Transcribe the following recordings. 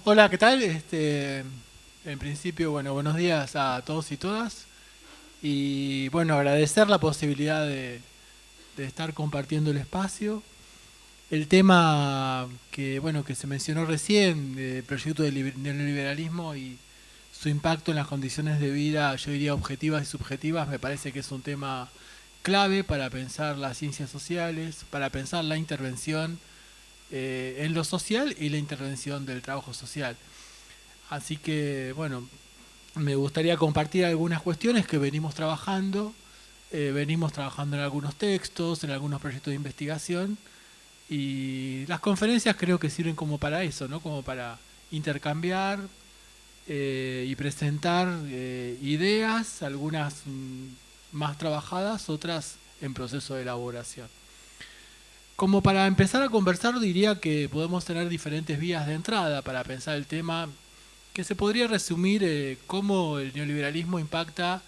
Hola, ¿qué tal? En principio, bueno, buenos días a todos y todas. Y bueno, agradecer la posibilidad de estar compartiendo el espacio. El tema bueno, que se mencionó recién, del proyecto del neoliberalismo y su impacto en las condiciones de vida, yo diría objetivas y subjetivas, me parece que es un tema clave para pensar las ciencias sociales, para pensar la intervención en lo social y la intervención del trabajo social. Así que, bueno, me gustaría compartir algunas cuestiones que venimos trabajando. Venimos trabajando en algunos textos, en algunos proyectos de investigación. Y las conferencias creo que sirven como para eso, ¿no? Como para intercambiar y presentar ideas, algunas más trabajadas, otras en proceso de elaboración. Como para empezar a conversar, diría que podemos tener diferentes vías de entrada para pensar el tema, que se podría resumir cómo el neoliberalismo impacta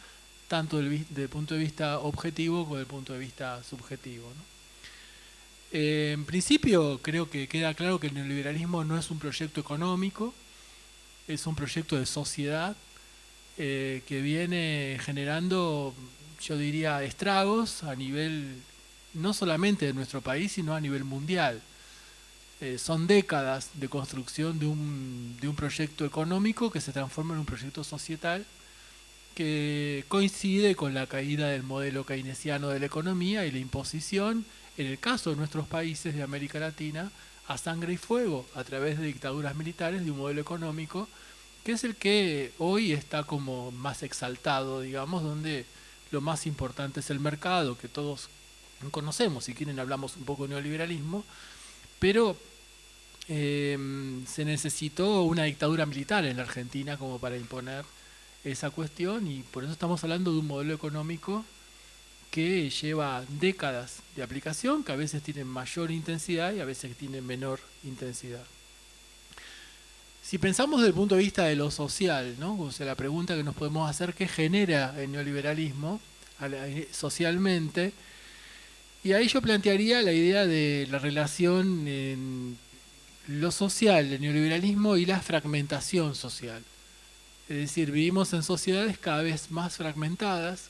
tanto del punto de vista objetivo como del punto de vista subjetivo, ¿no? En principio, creo que queda claro que el neoliberalismo no es un proyecto económico, es un proyecto de sociedad que viene generando, yo diría, estragos a nivel no solamente de nuestro país, sino a nivel mundial. Son décadas de construcción de un proyecto económico que se transforma en un proyecto societal que coincide con la caída del modelo keynesiano de la economía y la imposición, en el caso de nuestros países de América Latina, a sangre y fuego a través de dictaduras militares de un modelo económico que es el que hoy está como más exaltado, digamos, donde lo más importante es el mercado, que todos conocemos, si quieren hablamos un poco de neoliberalismo, pero se necesitó una dictadura militar en la Argentina como para imponer esa cuestión y por eso estamos hablando de un modelo económico que lleva décadas de aplicación, que a veces tiene mayor intensidad y a veces tiene menor intensidad. Si pensamos desde el punto de vista de lo social, ¿no? O sea, la pregunta que nos podemos hacer, ¿qué genera el neoliberalismo socialmente? Y ahí yo plantearía la idea de la relación en lo social, el neoliberalismo y la fragmentación social. Es decir, vivimos en sociedades cada vez más fragmentadas.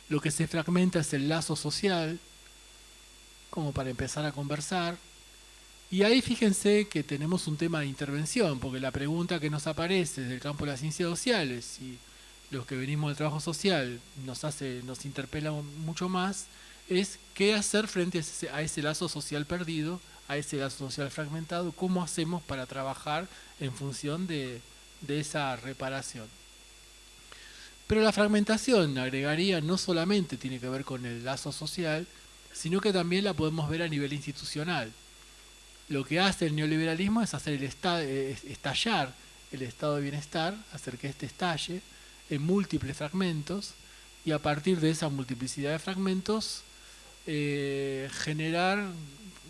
Lo que se fragmenta es el lazo social, como para empezar a conversar. Y ahí fíjense que tenemos un tema de intervención, porque la pregunta que nos aparece desde el campo de las ciencias sociales y los que venimos del trabajo social nos interpela mucho más, es qué hacer frente a ese lazo social perdido, a ese lazo social fragmentado, cómo hacemos para trabajar en función de esa reparación. Pero la fragmentación, agregaría, no solamente tiene que ver con el lazo social, sino que también la podemos ver a nivel institucional. Lo que hace el neoliberalismo es hacer estallar el estado de bienestar, hacer que éste estalle en múltiples fragmentos y a partir de esa multiplicidad de fragmentos generar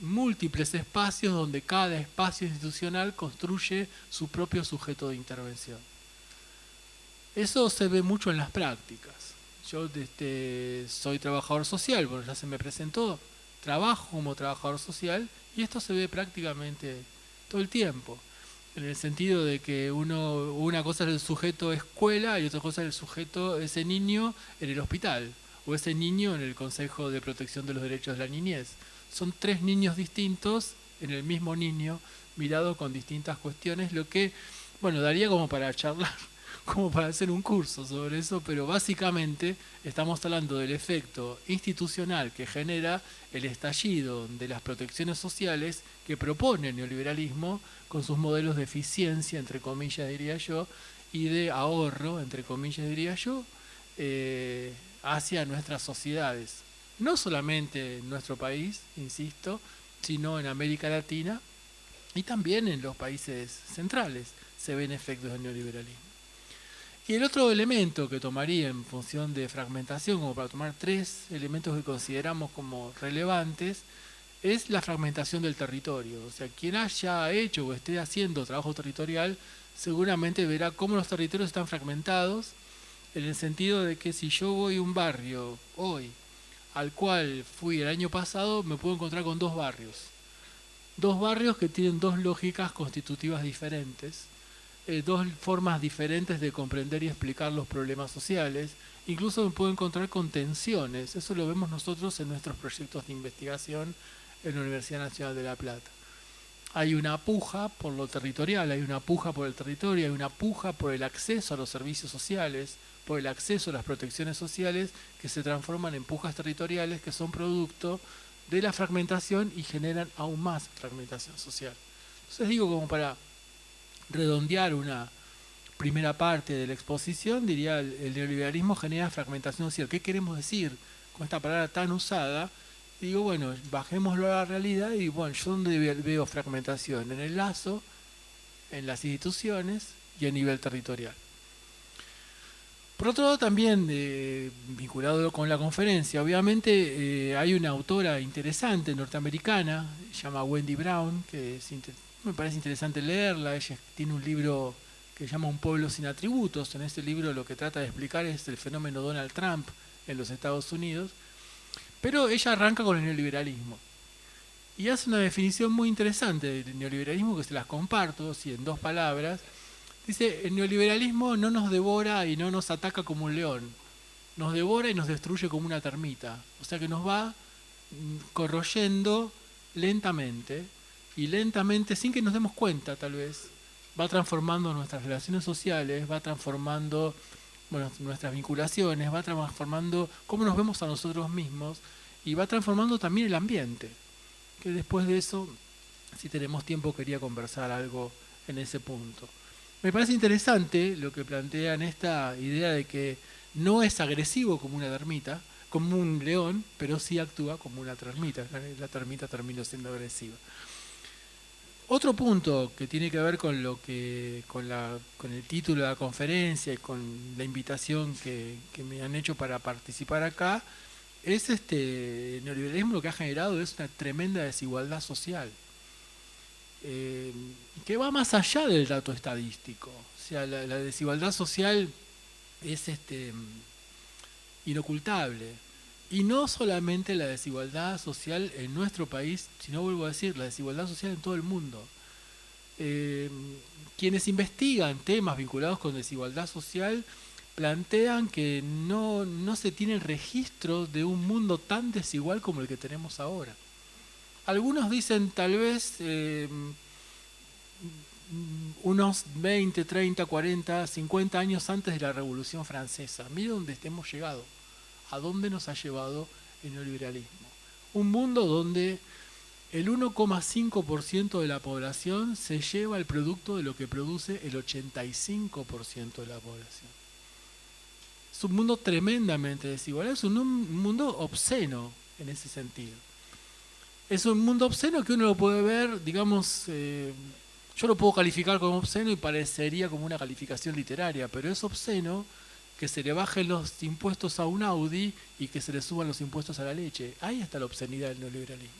múltiples espacios donde cada espacio institucional construye su propio sujeto de intervención. Eso se ve mucho en las prácticas. Yo soy trabajador social, bueno, ya se me presentó, trabajo como trabajador social y esto se ve prácticamente todo el tiempo. En el sentido de que una cosa es el sujeto escuela y otra cosa es el sujeto, ese niño en el hospital o ese niño en el Consejo de Protección de los Derechos de la Niñez. Son tres niños distintos en el mismo niño, mirado con distintas cuestiones, lo que, bueno, daría como para charlar como para hacer un curso sobre eso, pero básicamente estamos hablando del efecto institucional que genera el estallido de las protecciones sociales que propone el neoliberalismo con sus modelos de eficiencia, entre comillas diría yo, y de ahorro, entre comillas diría yo, hacia nuestras sociedades. No solamente en nuestro país, insisto, sino en América Latina y también en los países centrales se ven efectos del neoliberalismo. Y el otro elemento que tomaría en función de fragmentación, como para tomar tres elementos que consideramos como relevantes, es la fragmentación del territorio. O sea, quien haya hecho o esté haciendo trabajo territorial, seguramente verá cómo los territorios están fragmentados, en el sentido de que si yo voy a un barrio hoy, al cual fui el año pasado, me puedo encontrar con dos barrios. dos barrios que tienen dos lógicas constitutivas diferentes, dos formas diferentes de comprender y explicar los problemas sociales. Incluso me puedo encontrar con tensiones. Eso lo vemos nosotros en nuestros proyectos de investigación en la Universidad Nacional de La Plata. Hay una puja por lo territorial, hay una puja por el territorio, hay una puja por el acceso a los servicios sociales, por el acceso a las protecciones sociales, que se transforman en pujas territoriales que son producto de la fragmentación y generan aún más fragmentación social. Entonces digo, como para redondear una primera parte de la exposición, diría el neoliberalismo genera fragmentación social. ¿Qué queremos decir con esta palabra tan usada? Digo, bueno, bajémoslo a la realidad y bueno, yo donde veo fragmentación, en el lazo, en las instituciones y a nivel territorial. Por otro lado, también vinculado con la conferencia, obviamente hay una autora interesante norteamericana, se llama Wendy Brown, que me parece interesante leerla. Ella tiene un libro que se llama Un pueblo sin atributos. En este libro lo que trata de explicar es el fenómeno Donald Trump en los Estados Unidos, pero ella arranca con el neoliberalismo y hace una definición muy interesante del neoliberalismo que se las comparto, así en dos palabras. Dice, el neoliberalismo no nos devora y no nos ataca como un león, nos devora y nos destruye como una termita. O sea que nos va corroyendo lentamente, y lentamente, sin que nos demos cuenta tal vez, va transformando nuestras relaciones sociales, va transformando nuestras vinculaciones, va transformando cómo nos vemos a nosotros mismos, y va transformando también el ambiente. Que después de eso, si tenemos tiempo, quería conversar algo en ese punto. Me parece interesante lo que plantean, esta idea de que no es agresivo como una termita, como un león, pero sí actúa como una termita. La termita termina siendo agresiva. Otro punto que tiene que ver con con el título de la conferencia y con la invitación que me han hecho para participar acá, es el neoliberalismo. Lo que ha generado es una tremenda desigualdad social. Que va más allá del dato estadístico. O sea, la desigualdad social es inocultable. Y no solamente la desigualdad social en nuestro país, sino, vuelvo a decir, la desigualdad social en todo el mundo. Quienes investigan temas vinculados con desigualdad social plantean que no se tiene el registro de un mundo tan desigual como el que tenemos ahora. Algunos dicen tal vez unos 20, 30, 40, 50 años antes de la Revolución Francesa. Mire dónde hemos llegado, a dónde nos ha llevado el neoliberalismo. Un mundo donde el 1,5% de la población se lleva el producto de lo que produce el 85% de la población. Es un mundo tremendamente desigual, es un mundo obsceno en ese sentido. Es un mundo obsceno que uno lo puede ver, digamos, yo lo puedo calificar como obsceno y parecería como una calificación literaria, pero es obsceno que se le bajen los impuestos a un Audi y que se le suban los impuestos a la leche. Ahí está la obscenidad del neoliberalismo.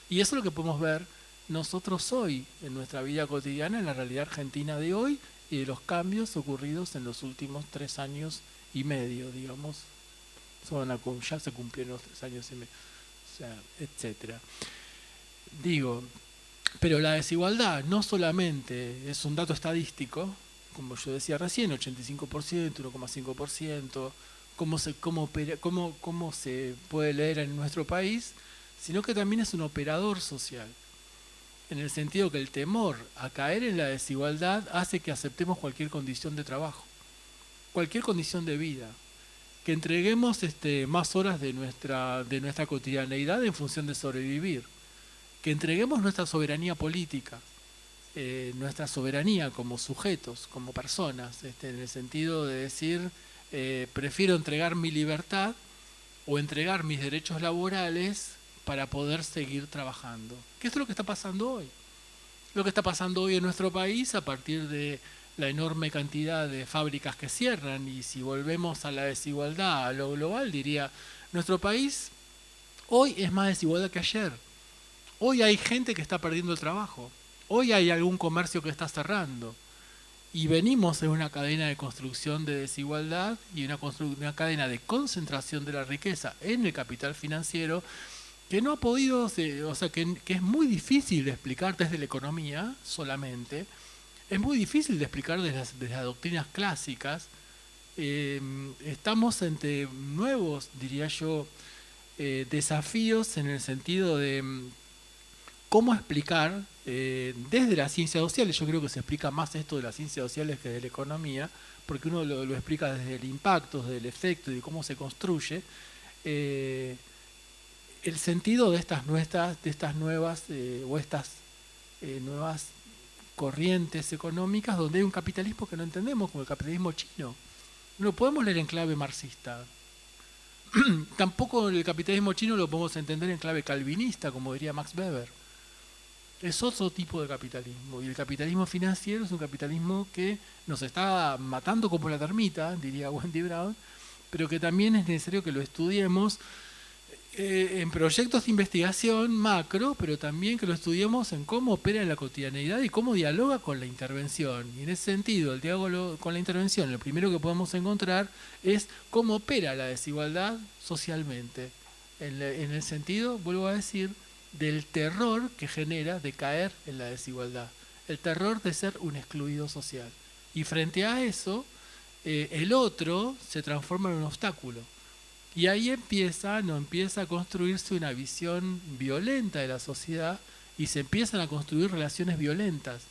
Y eso es lo que podemos ver nosotros hoy en nuestra vida cotidiana, en la realidad argentina de hoy y de los cambios ocurridos en los últimos 3 años y medio, digamos. Ya se cumplieron los 3 años y medio. O sea, etcétera. Digo, pero la desigualdad no solamente es un dato estadístico, como yo decía recién, 85%, 1,5%, cómo se puede leer en nuestro país, sino que también es un operador social, en el sentido que el temor a caer en la desigualdad hace que aceptemos cualquier condición de trabajo, cualquier condición de vida, que entreguemos más horas de nuestra cotidianeidad en función de sobrevivir, que entreguemos nuestra soberanía política, nuestra soberanía como sujetos, como personas, en el sentido de decir, prefiero entregar mi libertad o entregar mis derechos laborales para poder seguir trabajando. ¿Qué es lo que está pasando hoy? Lo que está pasando hoy en nuestro país a partir de la enorme cantidad de fábricas que cierran, y si volvemos a la desigualdad, a lo global, diría, nuestro país hoy es más desigualdad que ayer. Hoy hay gente que está perdiendo el trabajo. Hoy hay algún comercio que está cerrando. Y venimos en una cadena de construcción de desigualdad y una cadena de concentración de la riqueza en el capital financiero que no ha podido, o sea, que es muy difícil de explicar desde la economía solamente, es muy difícil de explicar desde las doctrinas clásicas. Estamos ante nuevos, diría yo, desafíos en el sentido de cómo explicar desde las ciencias sociales. Yo creo que se explica más esto de las ciencias sociales que de la economía, porque uno lo explica desde el impacto, desde el efecto y de cómo se construye. eh, el sentido de estas nuevas o estas nuevas corrientes económicas donde hay un capitalismo que no entendemos, como el capitalismo chino. No lo podemos leer en clave marxista. Tampoco el capitalismo chino lo podemos entender en clave calvinista, como diría Max Weber. Es otro tipo de capitalismo. Y el capitalismo financiero es un capitalismo que nos está matando como la termita, diría Wendy Brown, pero que también es necesario que lo estudiemos en proyectos de investigación macro, pero también que lo estudiemos en cómo opera en la cotidianeidad y cómo dialoga con la intervención. Y en ese sentido, el diálogo con la intervención, lo primero que podemos encontrar es cómo opera la desigualdad socialmente. En el sentido, vuelvo a decir, del terror que genera de caer en la desigualdad. El terror de ser un excluido social. Y frente a eso, el otro se transforma en un obstáculo. Y ahí empieza a construirse una visión violenta de la sociedad y se empiezan a construir relaciones violentas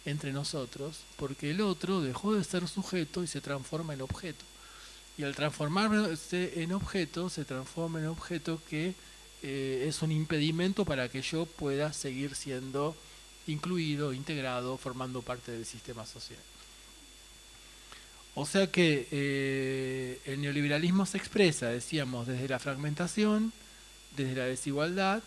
entre nosotros, porque el otro dejó de ser sujeto y se transforma en objeto. Y al transformarse en objeto, se transforma en objeto que es un impedimento para que yo pueda seguir siendo incluido, integrado, formando parte del sistema social. O sea que el neoliberalismo se expresa, decíamos, desde la fragmentación, desde la desigualdad.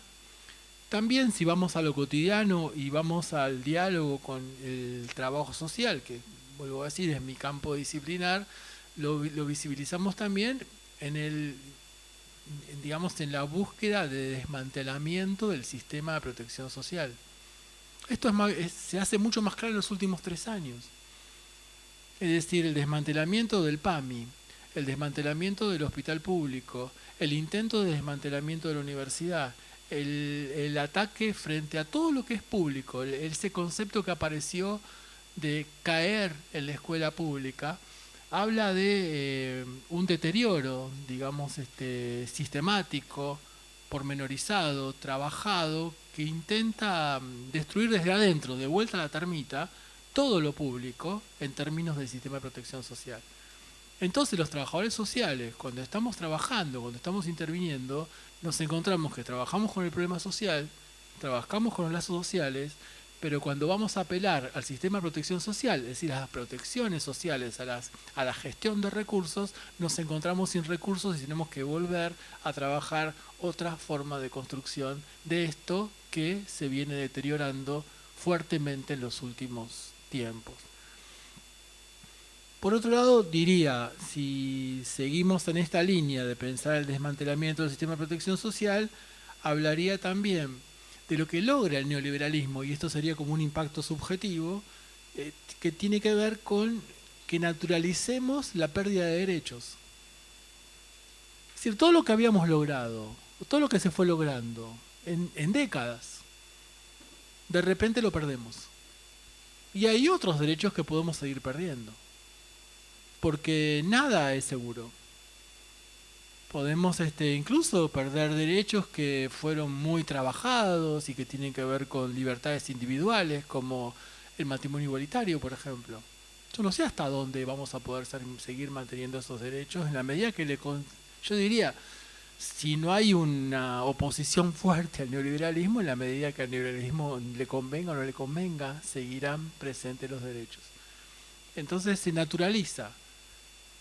También si vamos a lo cotidiano y vamos al diálogo con el trabajo social, que vuelvo a decir es mi campo disciplinar, lo visibilizamos también digamos, en la búsqueda de desmantelamiento del sistema de protección social. Esto se hace mucho más claro en los últimos 3 años. Es decir, el desmantelamiento del PAMI, el desmantelamiento del hospital público, el intento de desmantelamiento de la universidad, el ataque frente a todo lo que es público, ese concepto que apareció de caer en la escuela pública, habla de un deterioro, digamos, sistemático, pormenorizado, trabajado, que intenta destruir desde adentro, de vuelta a la termita, todo lo público en términos del sistema de protección social. Entonces los trabajadores sociales, cuando estamos trabajando, cuando estamos interviniendo, nos encontramos que trabajamos con el problema social, trabajamos con los lazos sociales, pero cuando vamos a apelar al sistema de protección social, es decir, a las protecciones sociales, a la gestión de recursos, nos encontramos sin recursos y tenemos que volver a trabajar otra forma de construcción de esto que se viene deteriorando fuertemente en los últimos tiempos. Por otro lado, diría, si seguimos en esta línea de pensar el desmantelamiento del sistema de protección social, hablaría también de lo que logra el neoliberalismo, y esto sería como un impacto subjetivo, que tiene que ver con que naturalicemos la pérdida de derechos. Es decir, todo lo que habíamos logrado, todo lo que se fue logrando en décadas, de repente lo perdemos. Y hay otros derechos que podemos seguir perdiendo. Porque nada es seguro. Podemos incluso perder derechos que fueron muy trabajados y que tienen que ver con libertades individuales, como el matrimonio igualitario, por ejemplo. Yo no sé hasta dónde vamos a poder seguir manteniendo esos derechos en la medida que yo diría, si no hay una oposición fuerte al neoliberalismo, en la medida que al neoliberalismo le convenga o no le convenga, seguirán presentes los derechos. Entonces se naturaliza.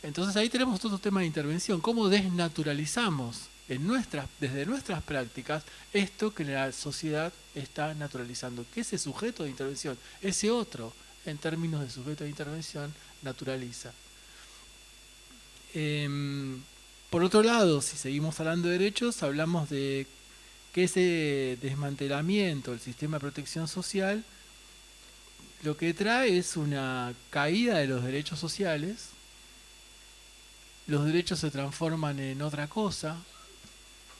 Entonces ahí tenemos otro tema de intervención. ¿Cómo desnaturalizamos desde nuestras prácticas esto que la sociedad está naturalizando? Que ese sujeto de intervención, ese otro, en términos de sujeto de intervención, naturaliza. Por otro lado, si seguimos hablando de derechos, hablamos de que ese desmantelamiento del sistema de protección social lo que trae es una caída de los derechos sociales. Los derechos se transforman en otra cosa.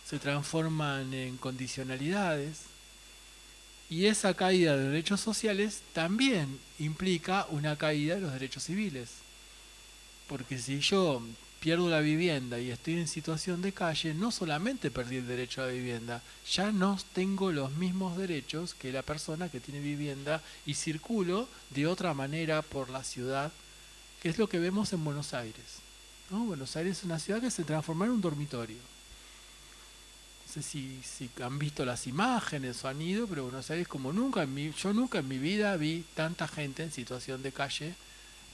se transforman en condicionalidades, y esa caída de derechos sociales también implica una caída de los derechos civiles. Porque si yo pierdo la vivienda y estoy en situación de calle, no solamente perdí el derecho a la vivienda, ya no tengo los mismos derechos que la persona que tiene vivienda y circulo de otra manera por la ciudad, que es lo que vemos en Buenos Aires, ¿no? Buenos Aires es una ciudad que se transformó en un dormitorio. No sé si han visto las imágenes o han ido, pero Buenos Aires como nunca, yo nunca en mi vida vi tanta gente en situación de calle,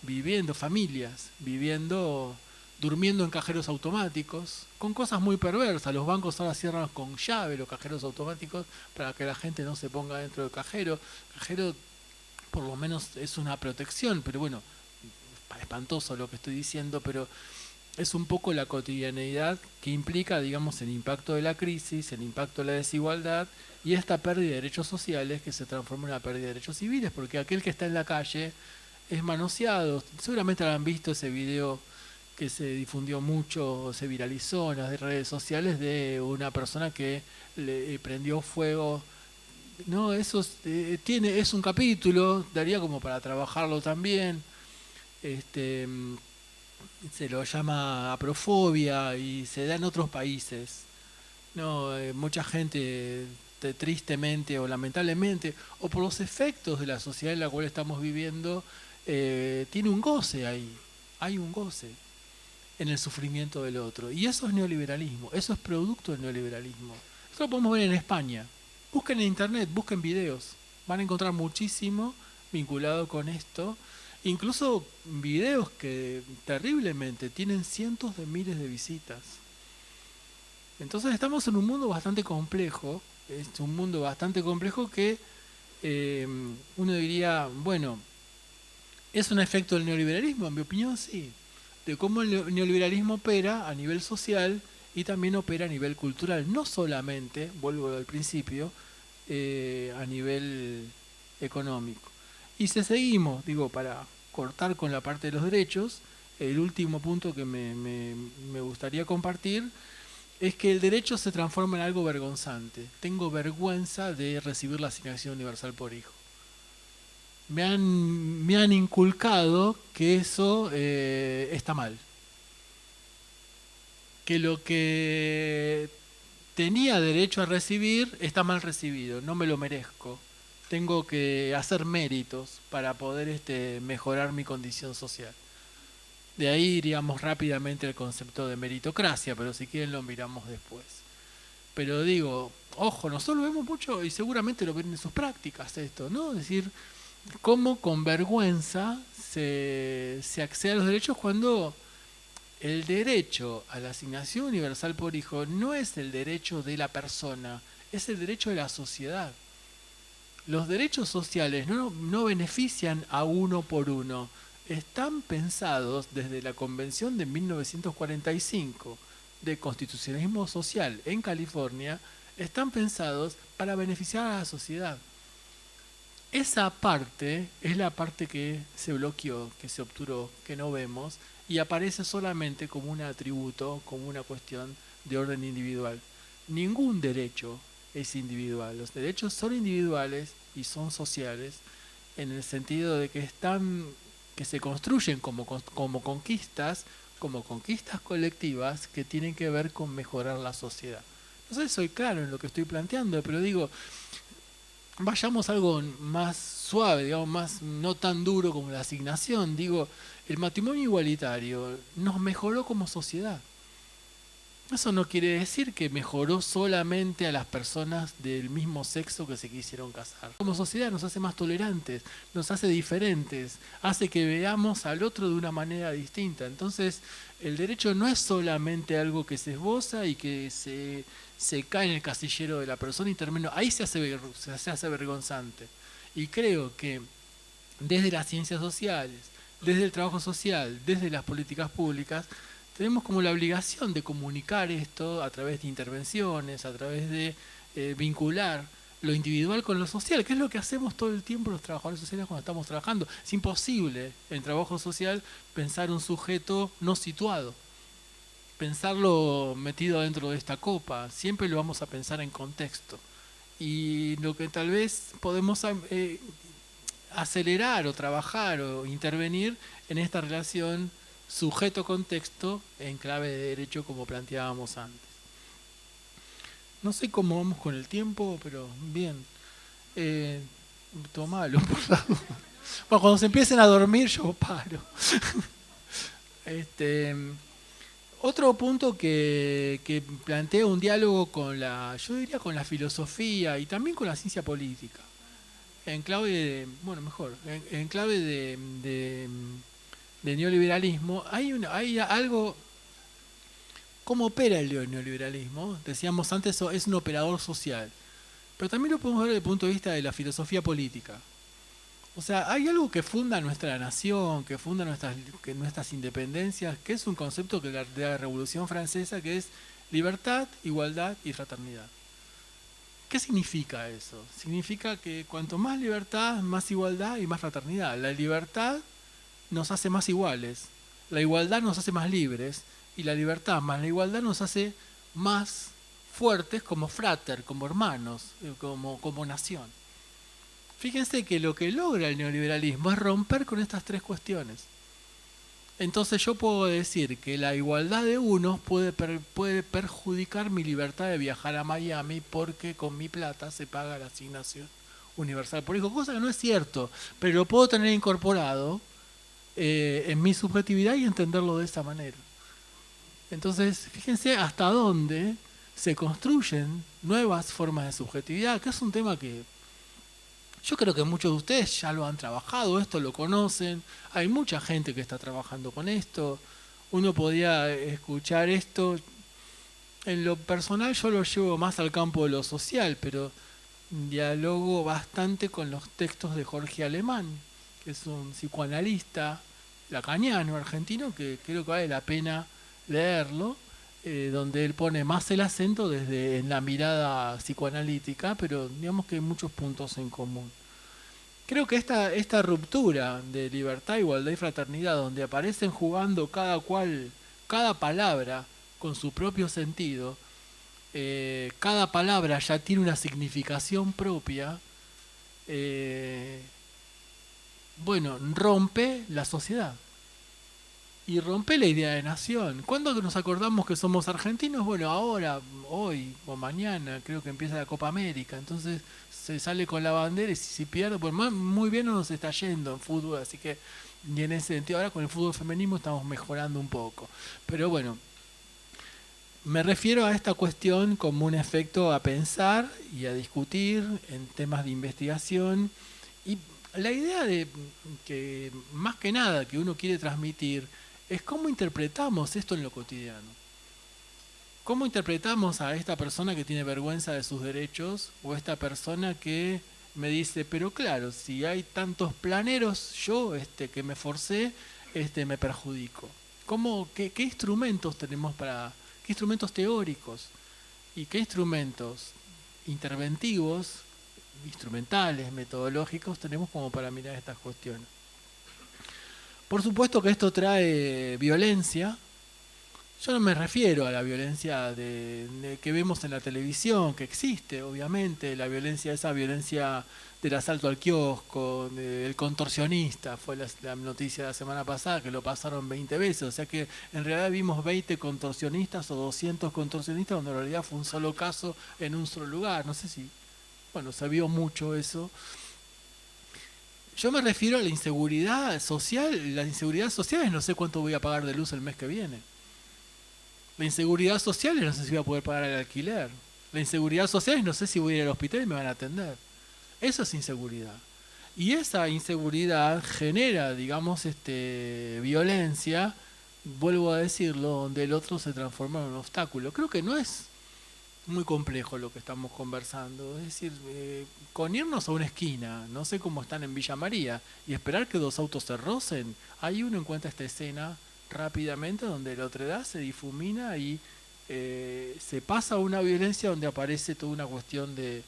viviendo, familias, viviendo, durmiendo en cajeros automáticos, con cosas muy perversas. Los bancos ahora cierran con llave los cajeros automáticos para que la gente no se ponga dentro del cajero. El cajero por lo menos es una protección, pero bueno, espantoso lo que estoy diciendo, pero es un poco la cotidianeidad que implica, digamos, el impacto de la crisis, el impacto de la desigualdad y esta pérdida de derechos sociales que se transforma en una pérdida de derechos civiles, porque aquel que está en la calle es manoseado. Seguramente habrán visto ese video que se difundió mucho, se viralizó en las redes sociales de una persona que le prendió fuego. No, eso es un capítulo, daría como para trabajarlo también. Este, se lo llama aprofobia y se da en otros países. No, mucha gente tristemente o lamentablemente o por los efectos de la sociedad en la cual estamos viviendo tiene un goce ahí, hay un goce en el sufrimiento del otro, y eso es neoliberalismo, eso es producto del neoliberalismo. Esto lo podemos ver en España. Busquen en internet, busquen videos, van a encontrar muchísimo vinculado con esto, incluso videos que terriblemente tienen cientos de miles de visitas. Entonces estamos en un mundo bastante complejo, es un mundo bastante complejo que uno diría, bueno, ¿es un efecto del neoliberalismo? En mi opinión, sí. De cómo el neoliberalismo opera a nivel social y también opera a nivel cultural. No solamente, vuelvo al principio, a nivel económico. Y si seguimos, digo, para cortar con la parte de los derechos, el último punto que me gustaría compartir es que el derecho se transforma en algo vergonzante. Tengo vergüenza de recibir la asignación universal por hijo. Me han inculcado que eso está mal. Que lo que tenía derecho a recibir está mal recibido, no me lo merezco. Tengo que hacer méritos para poder mejorar mi condición social. De ahí iríamos rápidamente al concepto de meritocracia, pero si quieren lo miramos después. Pero digo, ojo, nosotros lo vemos mucho y seguramente lo ven en sus prácticas esto, ¿no? Es decir, cómo con vergüenza se accede a los derechos cuando el derecho a la asignación universal por hijo no es el derecho de la persona, es el derecho de la sociedad. Los derechos sociales no benefician a uno por uno, están pensados desde la Convención de 1945 de Constitucionalismo Social en California, están pensados para beneficiar a la sociedad. Esa parte es la parte que se bloqueó, que se obturó, que no vemos, y aparece solamente como un atributo, como una cuestión de orden individual. Ningún derecho es individual. Los derechos son individuales y son sociales en el sentido de que que se construyen como conquistas colectivas que tienen que ver con mejorar la sociedad. No sé si soy claro en lo que estoy planteando, pero digo, vayamos a algo más suave, digamos, más no tan duro como la asignación. Digo, el matrimonio igualitario nos mejoró como sociedad. Eso no quiere decir que mejoró solamente a las personas del mismo sexo que se quisieron casar. Como sociedad nos hace más tolerantes, nos hace diferentes, hace que veamos al otro de una manera distinta. Entonces, el derecho no es solamente algo que se esboza y que se cae en el casillero de la persona y termina. Ahí se hace vergonzante. Y creo que desde las ciencias sociales, desde el trabajo social, desde las políticas públicas, tenemos como la obligación de comunicar esto a través de intervenciones, a través de vincular lo individual con lo social, que es lo que hacemos todo el tiempo los trabajadores sociales cuando estamos trabajando. Es imposible en trabajo social pensar un sujeto no situado. pensarlo metido dentro de esta copa, siempre lo vamos a pensar en contexto. Y lo que tal vez podemos acelerar o trabajar o intervenir en esta relación sujeto-contexto en clave de derecho como planteábamos antes. No sé cómo vamos con el tiempo, pero bien. Tomalo, por favor. Bueno, cuando se empiecen a dormir yo paro. Otro punto que plantea un diálogo con yo diría con la filosofía y también con la ciencia política. En clave de, bueno, mejor, en clave de neoliberalismo, hay algo. ¿Cómo opera el neoliberalismo? Decíamos antes, es un operador social. Pero también lo podemos ver desde el punto de vista de la filosofía política. O sea, hay algo que funda nuestra nación, que funda nuestras independencias, que es un concepto de la Revolución Francesa, que es libertad, igualdad y fraternidad. ¿Qué significa eso? Significa que cuanto más libertad, más igualdad y más fraternidad. La libertad nos hace más iguales, la igualdad nos hace más libres, y la libertad más la igualdad nos hace más fuertes como frater, como hermanos, como nación. Fíjense que lo que logra el neoliberalismo es romper con estas tres cuestiones. Entonces yo puedo decir que la igualdad de unos puede perjudicar mi libertad de viajar a Miami porque con mi plata se paga la asignación universal por hijo, cosa que no es cierto, pero lo puedo tener incorporado en mi subjetividad y entenderlo de esa manera. Entonces, fíjense hasta dónde se construyen nuevas formas de subjetividad, que es un tema que yo creo que muchos de ustedes ya lo han trabajado, esto lo conocen, hay mucha gente que está trabajando con esto, uno podía escuchar esto, en lo personal yo lo llevo más al campo de lo social, pero dialogo bastante con los textos de Jorge Alemán, que es un psicoanalista lacaniano argentino que creo que vale la pena leerlo, donde él pone más el acento desde en la mirada psicoanalítica, pero digamos que hay muchos puntos en común. Creo que esta ruptura de libertad, igualdad y fraternidad, donde aparecen jugando cada palabra con su propio sentido, cada palabra ya tiene una significación propia, bueno, rompe la sociedad y rompe la idea de nación. ¿Cuándo nos acordamos que somos argentinos? Bueno, ahora, hoy o mañana, creo que empieza la Copa América, entonces se sale con la bandera y si se pierde, pues muy bien no nos está yendo en fútbol, así que y en ese sentido ahora con el fútbol femenino estamos mejorando un poco. Pero bueno, me refiero a esta cuestión como un efecto a pensar y a discutir en temas de investigación. Y la idea de que más que nada que uno quiere transmitir es cómo interpretamos esto en lo cotidiano. ¿Cómo interpretamos a esta persona que tiene vergüenza de sus derechos o esta persona que me dice, pero claro, si hay tantos planeros, yo que me forcé, me perjudico? ¿Qué instrumentos tenemos qué instrumentos teóricos y qué instrumentos interventivos, instrumentales, metodológicos tenemos como para mirar estas cuestiones? Por supuesto que esto trae violencia. Yo no me refiero a la violencia que vemos en la televisión, que existe, obviamente, esa violencia del asalto al kiosco, el contorsionista, fue la noticia de la semana pasada, que lo pasaron 20 veces, o sea que en realidad vimos 20 contorsionistas o 200 contorsionistas, cuando en realidad fue un solo caso en un solo lugar, no sé si, bueno, se vio mucho eso. Yo me refiero a la inseguridad social. La inseguridad social es no sé cuánto voy a pagar de luz el mes que viene. La inseguridad social es no sé si voy a poder pagar el alquiler. La inseguridad social es no sé si voy a ir al hospital y me van a atender. Eso es inseguridad. Y esa inseguridad genera, digamos, violencia, vuelvo a decirlo, donde el otro se transforma en un obstáculo. Creo que no es muy complejo lo que estamos conversando. Es decir, con irnos a una esquina, no sé cómo están en Villa María, y esperar que dos autos se rocen, ahí uno encuentra esta escena rápidamente donde la otredad se difumina y se pasa a una violencia donde aparece toda una cuestión de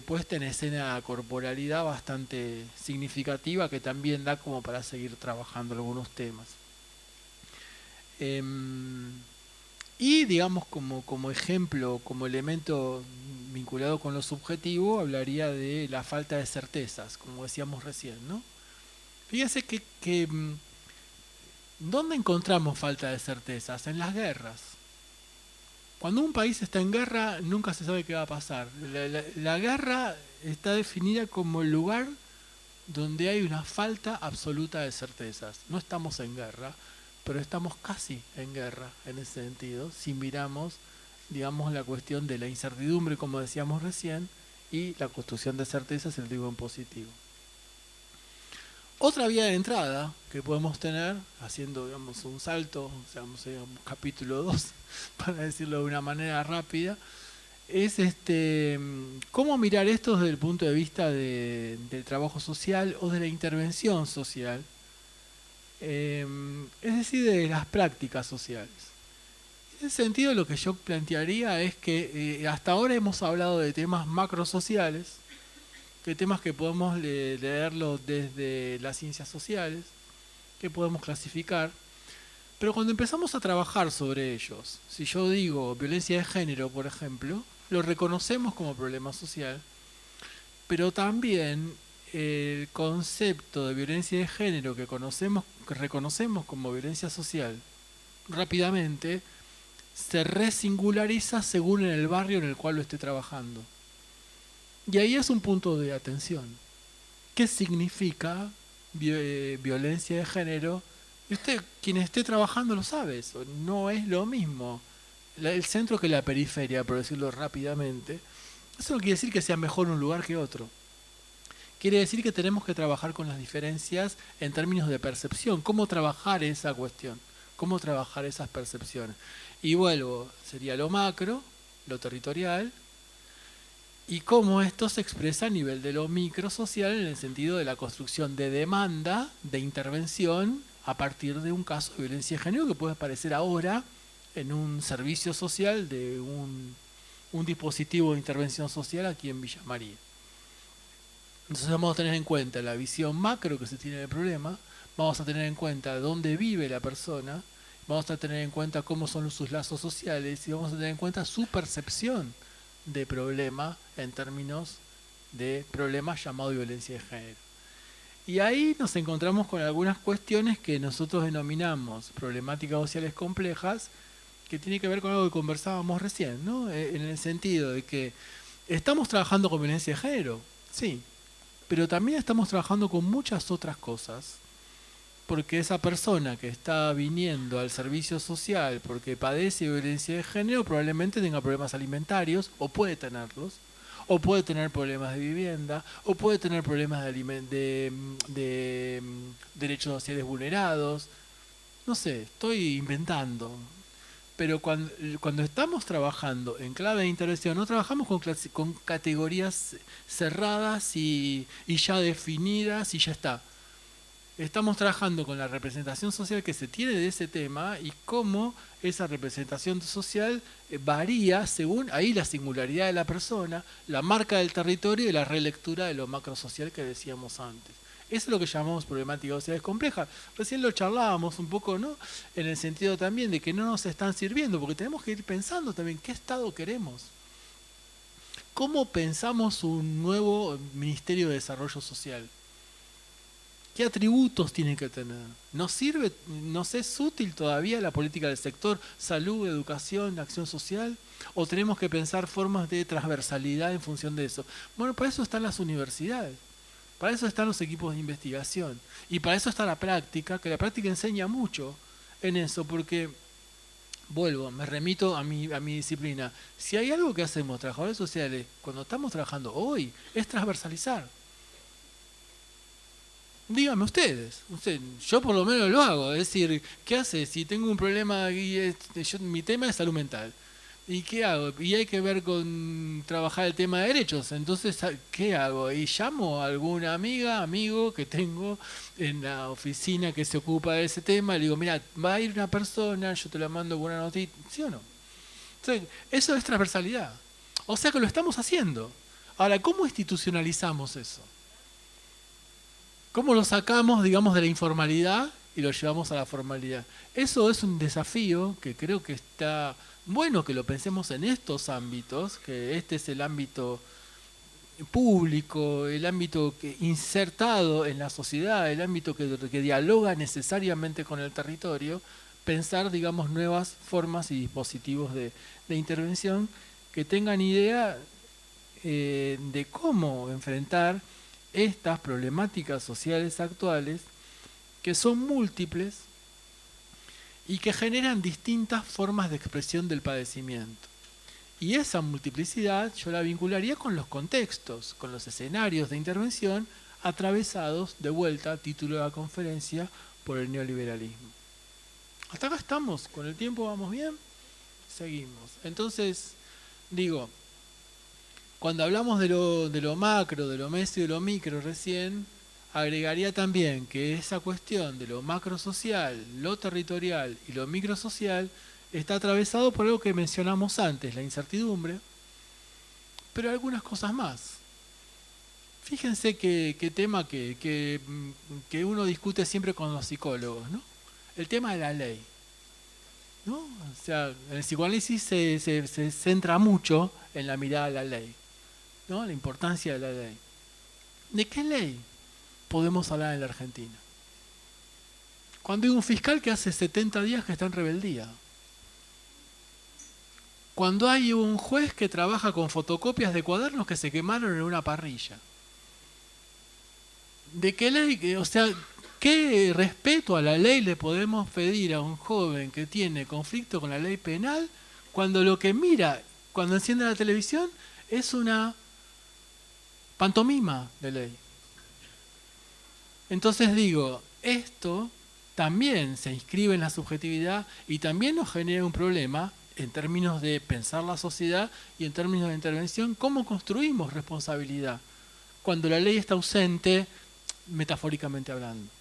puesta en escena corporalidad bastante significativa que también da como para seguir trabajando algunos temas. Y digamos como ejemplo, como elemento vinculado con lo subjetivo, hablaría de la falta de certezas, como decíamos recién, ¿no? Fíjense que ¿dónde encontramos falta de certezas? En las guerras. Cuando un país está en guerra, nunca se sabe qué va a pasar. La guerra está definida como el lugar donde hay una falta absoluta de certezas. No estamos en guerra, pero estamos casi en guerra en ese sentido, si miramos, digamos, la cuestión de la incertidumbre, como decíamos recién, y la construcción de certezas, el digo en positivo. Otra vía de entrada que podemos tener, haciendo digamos, un salto, digamos, capítulo 2, para decirlo de una manera rápida, es cómo mirar esto desde el punto de vista del trabajo social o de la intervención social, es decir, de las prácticas sociales. En ese sentido, lo que yo plantearía es que hasta ahora hemos hablado de temas macrosociales, que temas que podemos leerlo desde las ciencias sociales, que podemos clasificar, pero cuando empezamos a trabajar sobre ellos, si yo digo violencia de género, por ejemplo, lo reconocemos como problema social, pero también el concepto de violencia de género que reconocemos como violencia social, rápidamente se resingulariza según en el barrio en el cual lo esté trabajando. Y ahí es un punto de atención. ¿Qué significa violencia de género? Y usted, quien esté trabajando, lo sabe eso. No es lo mismo el centro que la periferia, por decirlo rápidamente. Eso no quiere decir que sea mejor un lugar que otro. Quiere decir que tenemos que trabajar con las diferencias en términos de percepción. ¿Cómo trabajar esa cuestión? ¿Cómo trabajar esas percepciones? Y vuelvo, sería lo macro, lo territorial, y cómo esto se expresa a nivel de lo microsocial en el sentido de la construcción de demanda, de intervención, a partir de un caso de violencia de género que puede aparecer ahora en un servicio social de un dispositivo de intervención social aquí en Villa María. Entonces vamos a tener en cuenta la visión macro que se tiene del problema, vamos a tener en cuenta dónde vive la persona, vamos a tener en cuenta cómo son sus lazos sociales y vamos a tener en cuenta su percepción de problema en términos de problema llamado violencia de género. Y ahí nos encontramos con algunas cuestiones que nosotros denominamos problemáticas sociales complejas, que tiene que ver con algo que conversábamos recién, ¿no? En el sentido de que estamos trabajando con violencia de género, sí, pero también estamos trabajando con muchas otras cosas, porque esa persona que está viniendo al servicio social porque padece violencia de género probablemente tenga problemas alimentarios, o puede tenerlos, o puede tener problemas de vivienda, o puede tener problemas de derechos sociales vulnerados. No sé, estoy inventando. Pero cuando estamos trabajando en clave de intervención, no trabajamos con categorías cerradas y ya definidas y ya está. Estamos trabajando con la representación social que se tiene de ese tema y cómo esa representación social varía según ahí la singularidad de la persona, la marca del territorio y la relectura de lo macrosocial que decíamos antes. Eso es lo que llamamos problemáticas sociales complejas. Recién lo charlábamos un poco, ¿no? En el sentido también de que no nos están sirviendo, porque tenemos que ir pensando también qué Estado queremos. ¿Cómo pensamos un nuevo Ministerio de Desarrollo Social? ¿Qué atributos tiene que tener? ¿Nos sirve, nos es útil todavía la política del sector salud, educación, acción social? ¿O tenemos que pensar formas de transversalidad en función de eso? Bueno, para eso están las universidades, para eso están los equipos de investigación y para eso está la práctica, que la práctica enseña mucho en eso, porque, vuelvo, me remito a mi disciplina. Si hay algo que hacemos, trabajadores sociales, cuando estamos trabajando hoy, es transversalizar. Díganme ustedes, yo por lo menos lo hago, es decir, ¿qué hace? Si tengo un problema y mi tema es salud mental, ¿y qué hago? Y hay que ver con trabajar el tema de derechos, entonces, ¿qué hago? Y llamo a alguna amigo que tengo en la oficina que se ocupa de ese tema, le digo, mira, va a ir una persona, yo te la mando con una notita, ¿sí o no? Entonces, eso es transversalidad, o sea que lo estamos haciendo. Ahora, ¿cómo institucionalizamos eso? ¿Cómo lo sacamos, digamos, de la informalidad y lo llevamos a la formalidad. Eso es un desafío que creo que está bueno que lo pensemos en estos ámbitos, que este es el ámbito público, el ámbito insertado en la sociedad, el ámbito que dialoga necesariamente con el territorio, pensar, digamos, nuevas formas y dispositivos de intervención que tengan idea de cómo enfrentar estas problemáticas sociales actuales que son múltiples y que generan distintas formas de expresión del padecimiento. Y esa multiplicidad yo la vincularía con los contextos, con los escenarios de intervención atravesados, de vuelta, título de la conferencia, por el neoliberalismo. Hasta acá estamos, con el tiempo vamos bien, seguimos. Entonces, digo, cuando hablamos de lo macro, de lo meso y de lo micro recién, agregaría también que esa cuestión de lo macro social, lo territorial y lo micro social está atravesado por algo que mencionamos antes, la incertidumbre, pero algunas cosas más. Fíjense qué tema que uno discute siempre con los psicólogos, ¿no? El tema de la ley, ¿no? O sea, en el psicoanálisis se centra mucho en la mirada de la ley, ¿no? La importancia de la ley. ¿De qué ley podemos hablar en la Argentina? Cuando hay un fiscal que hace 70 días que está en rebeldía. Cuando hay un juez que trabaja con fotocopias de cuadernos que se quemaron en una parrilla. ¿De qué ley? O sea, ¿qué respeto a la ley le podemos pedir a un joven que tiene conflicto con la ley penal cuando lo que mira, cuando enciende la televisión, es una pantomima de ley? Entonces digo, esto también se inscribe en la subjetividad y también nos genera un problema en términos de pensar la sociedad y en términos de intervención, ¿cómo construimos responsabilidad? Cuando la ley está ausente, metafóricamente hablando.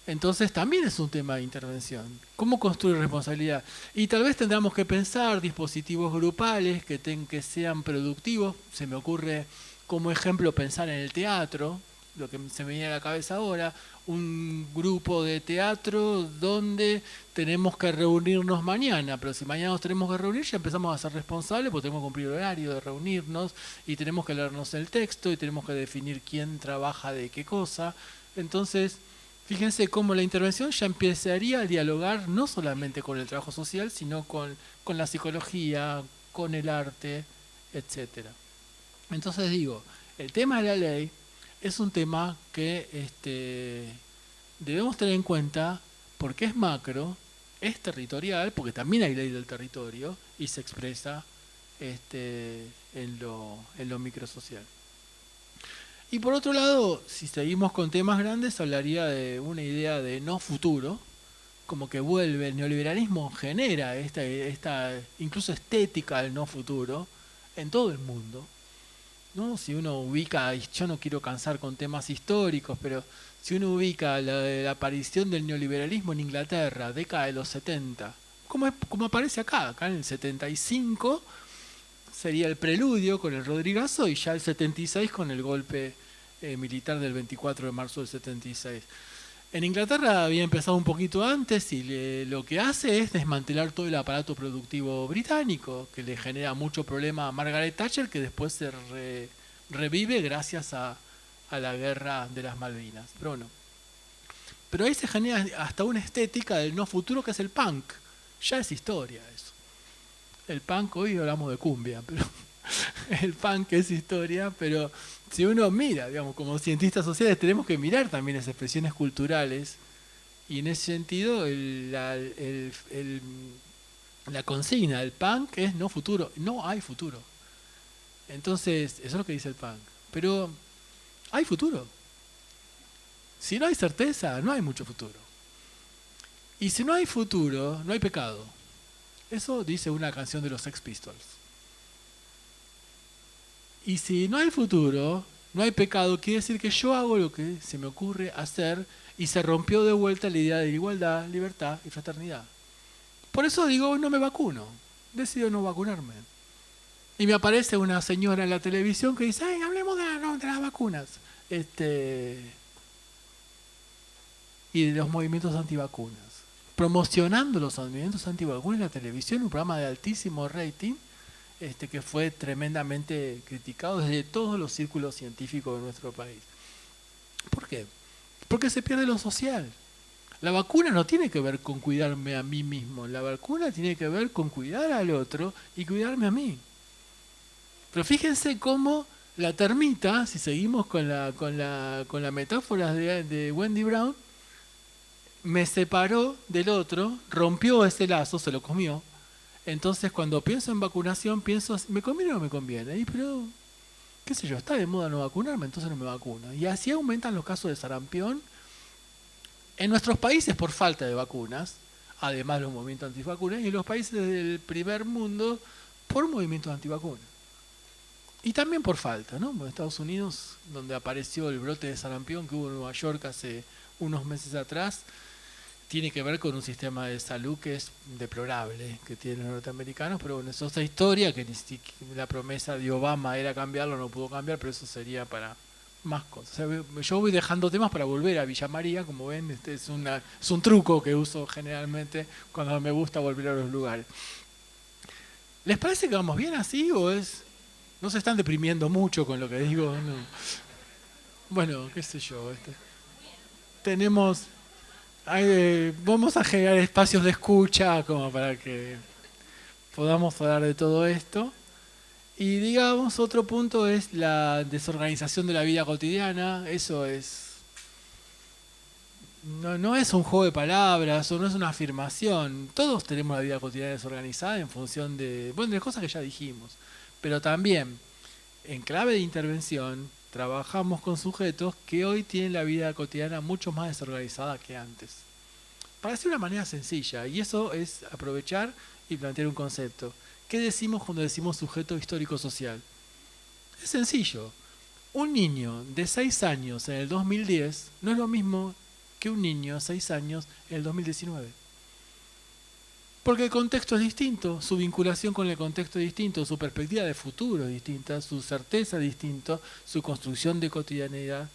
Entonces también es un tema de intervención. ¿Cómo construir responsabilidad? Y tal vez tendremos que pensar dispositivos grupales que sean productivos. Se me ocurre como ejemplo pensar en el teatro, lo que se me viene a la cabeza ahora, un grupo de teatro donde tenemos que reunirnos mañana, pero si mañana nos tenemos que reunir ya empezamos a ser responsables porque tenemos que cumplir el horario de reunirnos y tenemos que leernos el texto y tenemos que definir quién trabaja de qué cosa. Entonces, fíjense cómo la intervención ya empezaría a dialogar no solamente con el trabajo social, sino con la psicología, con el arte, etc. Entonces digo, el tema de la ley es un tema que debemos tener en cuenta porque es macro, es territorial, porque también hay ley del territorio y se expresa en lo microsocial. Y por otro lado, si seguimos con temas grandes, hablaría de una idea de no futuro, como que vuelve, el neoliberalismo genera esta incluso estética del no futuro en todo el mundo, ¿no? Si uno ubica, y yo no quiero cansar con temas históricos, pero si uno ubica la aparición del neoliberalismo en Inglaterra, década de los 70, como aparece acá en el 75 sería el preludio con el Rodrigazo y ya el 76 con el golpe militar del 24 de marzo del 76. En Inglaterra había empezado un poquito antes y lo que hace es desmantelar todo el aparato productivo británico, que le genera mucho problema a Margaret Thatcher, que después se revive gracias a la guerra de las Malvinas. Pero ahí se genera hasta una estética del no futuro que es el punk. Ya es historia eso. El punk, hoy hablamos de cumbia, pero el punk es historia, pero si uno mira, digamos, como cientistas sociales tenemos que mirar también las expresiones culturales y en ese sentido la consigna del punk es no futuro, no hay futuro. Entonces, eso es lo que dice el punk. Pero hay futuro. Si no hay certeza, no hay mucho futuro. Y si no hay futuro, no hay pecado. Eso dice una canción de los Sex Pistols. Y si no hay futuro, no hay pecado, quiere decir que yo hago lo que se me ocurre hacer y se rompió de vuelta la idea de igualdad, libertad y fraternidad. Por eso digo, no me vacuno. Decido no vacunarme. Y me aparece una señora en la televisión que dice, ay, hablemos de las vacunas. y de los movimientos antivacunas, promocionando los movimientos antivacunas en la televisión, un programa de altísimo rating, que fue tremendamente criticado desde todos los círculos científicos de nuestro país. ¿Por qué? Porque se pierde lo social. La vacuna no tiene que ver con cuidarme a mí mismo, la vacuna tiene que ver con cuidar al otro y cuidarme a mí. Pero fíjense cómo la termita, si seguimos con la metáfora de Wendy Brown, me separó del otro, rompió ese lazo, se lo comió. Entonces cuando pienso en vacunación, pienso, ¿me conviene o no me conviene? Y pero, qué sé yo, está de moda no vacunarme, entonces no me vacuno. Y así aumentan los casos de sarampión en nuestros países por falta de vacunas, además de los movimientos antivacunas, y en los países del primer mundo por movimientos antivacunas. Y también por falta, ¿no? En Estados Unidos, donde apareció el brote de sarampión que hubo en Nueva York hace unos meses atrás, tiene que ver con un sistema de salud que es deplorable, que tienen los norteamericanos, pero bueno, eso es otra historia, que ni siquiera la promesa de Obama era cambiarlo, no pudo cambiar, pero eso sería para más cosas. O sea, yo voy dejando temas para volver a Villa María, como ven, es un truco que uso generalmente cuando me gusta volver a los lugares. ¿Les parece que vamos bien así o es...? ¿No se están deprimiendo mucho con lo que digo? No. Bueno, qué sé yo. Tenemos... vamos a generar espacios de escucha como para que podamos hablar de todo esto. Y digamos, otro punto es la desorganización de la vida cotidiana. Eso es... No es un juego de palabras o no es una afirmación. Todos tenemos la vida cotidiana desorganizada en función de cosas que ya dijimos. Pero también, en clave de intervención, trabajamos con sujetos que hoy tienen la vida cotidiana mucho más desorganizada que antes. Para decir de una manera sencilla, y eso es aprovechar y plantear un concepto. ¿Qué decimos cuando decimos sujeto histórico-social? Es sencillo. Un niño de 6 años en el 2010 no es lo mismo que un niño de 6 años en el 2019. Porque el contexto es distinto, su vinculación con el contexto es distinto, su perspectiva de futuro es distinta, su certeza es distinto, su construcción de cotidianidad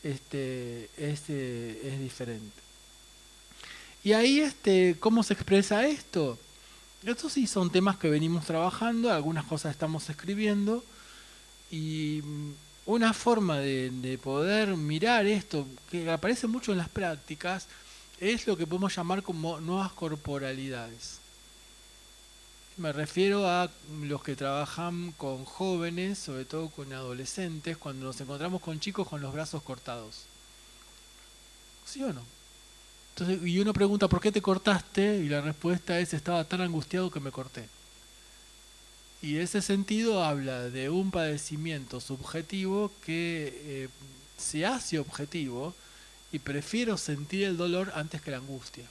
es diferente. Y ahí, ¿cómo se expresa esto? Estos sí son temas que venimos trabajando, algunas cosas estamos escribiendo, y una forma de poder mirar esto, que aparece mucho en las prácticas, es lo que podemos llamar como nuevas corporalidades. Me refiero a los que trabajan con jóvenes, sobre todo con adolescentes, cuando nos encontramos con chicos con los brazos cortados. ¿Sí o no? Entonces, y uno pregunta, ¿por qué te cortaste? Y la respuesta es, estaba tan angustiado que me corté. Y ese sentido habla de un padecimiento subjetivo que se hace objetivo y prefiero sentir el dolor antes que la angustia.